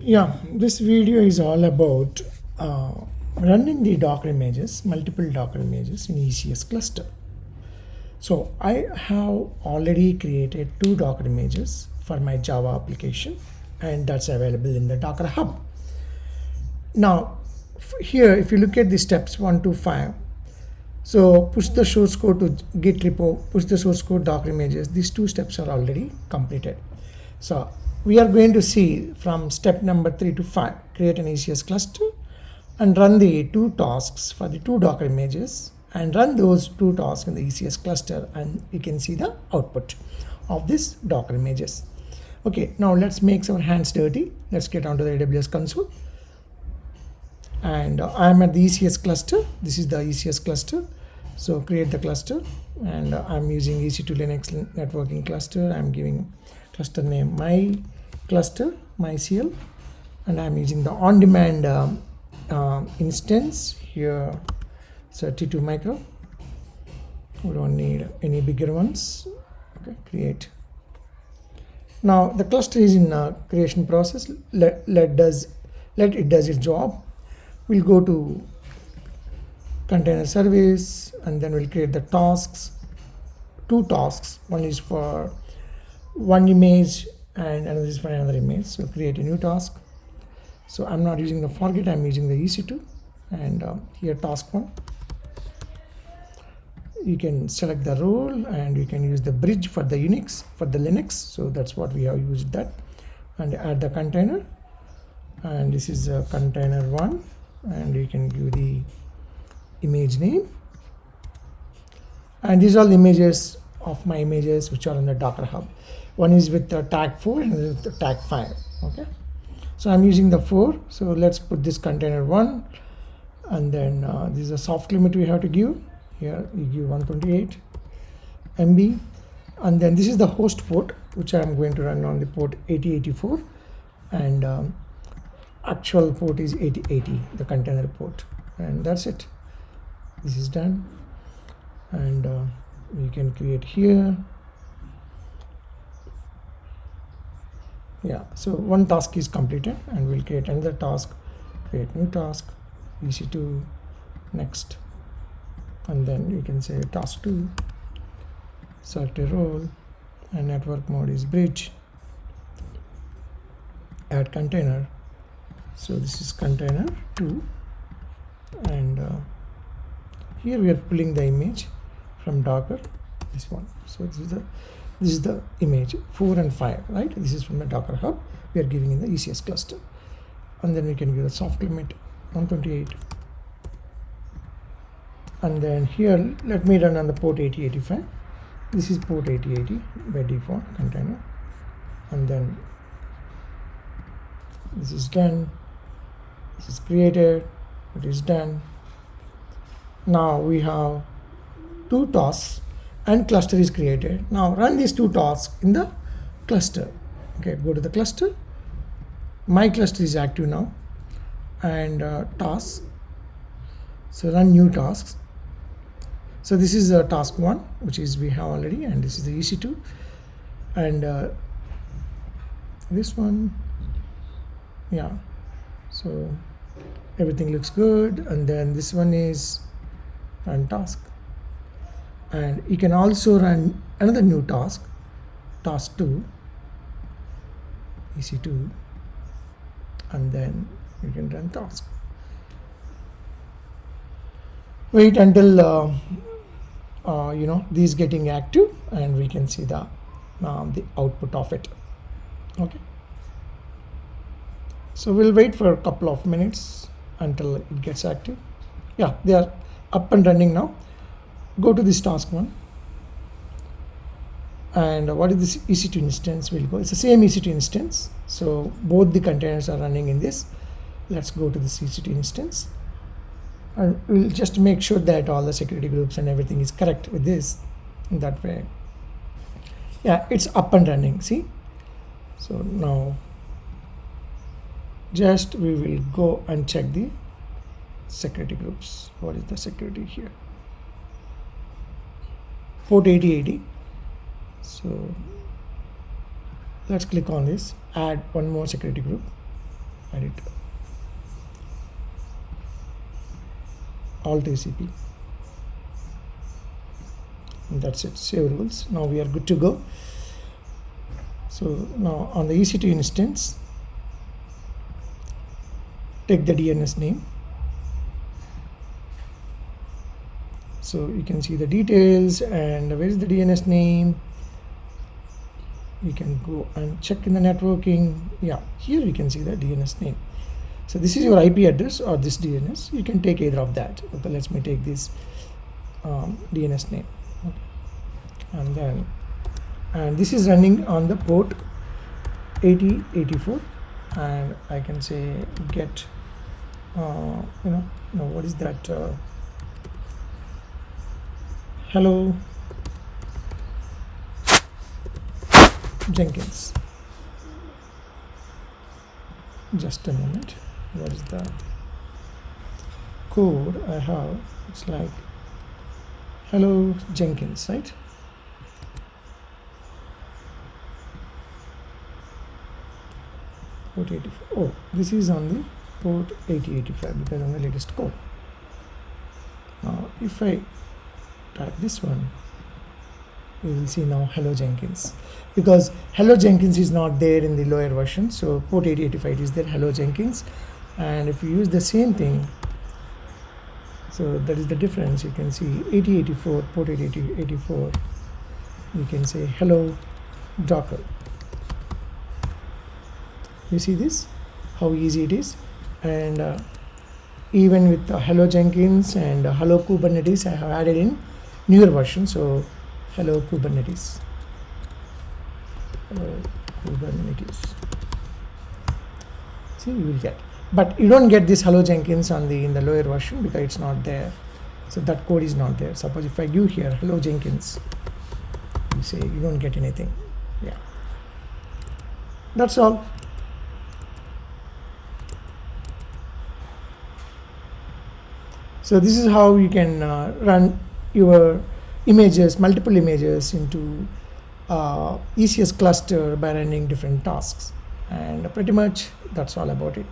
Yeah, this video is all about uh, running the Docker images, multiple Docker images in ECS cluster. So I have already created 2 Docker images for my Java application, and that's available in the Docker Hub. Now, here, if you look at the steps 1 to 5, so push the source code to Git repo, push the source code Docker images. These 2 steps are already completed. So we are going to see from step number 3 to 5, create an ECS cluster and run the 2 tasks for the 2 Docker images and run those 2 tasks in the ECS cluster, and you can see the output of this Docker images. Okay, now let's make our hands dirty. Let's get onto the AWS console. And I'm at the ECS cluster. This is the ECS cluster. So create the cluster, and I'm using EC2 Linux networking cluster. I'm giving cluster name my cluster, mycl, and I'm using the on-demand instance here, 32 micro. We don't need any bigger ones. Okay, create. Now the cluster is in creation process. Let it does its job. We'll go to container service, and then we'll create the tasks, 2 tasks. One is for one image and another is for another image. So create a new task. So I'm not using the forget, I'm using the EC2, and here task 1. You can select the role, and you can use the bridge for the Linux. So that's what we have used that, and add the container, and this is container 1, and you can give the image name, and these are all the images of my images which are in the Docker Hub. One is with the tag 4 and another with the tag 5. Okay, so I'm using the 4. So let's put this container 1, and then this is a soft limit we have to give. Here you give 128 MB, and then this is the host port which I'm going to run on the port 8084, and actual port is 8080, the container port, and that's it. This is done, and you can create here. Yeah, so one task is completed, and we'll create another task. Create new task, EC2, next, and then you can say task 2, select a role, and network mode is bridge, add container. So this is container 2, and here we are pulling the image from Docker, this one. So this is the image 4 and 5, right? This is from the Docker Hub. We are giving in the ECS cluster, and then we can give a soft limit 128, and then here let me run on the port 8085. This is port 8080 by default container, and then this is done. This is created. It is done. Now we have 2 tasks and cluster is created. Now run these 2 tasks in the cluster. Okay, go to the cluster. My cluster is active now, and tasks. So run new tasks. So this is task 1, which is we have already, and this is the EC2, and this one, yeah. So everything looks good, and then this one is run task, and you can also run another new task, task 2, EC2, and then you can run task. Wait until these getting active, and we can see the output of it. Okay, so we'll wait for a couple of minutes until it gets active. Yeah, they are up and running now. Go to this task 1, and what is this EC2 instance? We'll go. It's the same EC2 instance, so both the containers are running in this. Let's go to this EC2 instance, and we'll just make sure that all the security groups and everything is correct with this. In that way, yeah, it's up and running. See, so now just we will go and check the security groups. What is the security here? Port 8080. So let's click on this, add one more security group. edit Alt ACP. And that's it. Save rules. Now we are good to go. So now on the EC2 instance, take the DNS name. So you can see the details, and where is the DNS name. You can go and check in the networking. Yeah, here you can see the DNS name. So this is your IP address or this DNS. You can take either of that. Okay, let me take this DNS name. Okay. And this is running on the port 8084, and I can say get what is that, hello Jenkins. Just a minute. What is the code I have? It's like hello Jenkins, right? Port 84. Oh, this is on the port 8085 because on the latest code. Now if I type this one, you will see now hello Jenkins, because hello Jenkins is not there in the lower version. So port 8085 is there, hello Jenkins. And if you use the same thing, so that is the difference. You can see 8084, port 8084, you can say hello Docker. You see this, how easy it is. And even with hello Jenkins and hello Kubernetes, I have added in newer version. So hello Kubernetes, see, you will get, but you don't get this hello Jenkins on in the lower version because it's not there. So that code is not there. Suppose if I give here hello Jenkins, you say you don't get anything. Yeah, that's all. So this is how you can run your images, multiple images into ECS cluster by running different tasks, and pretty much that's all about it.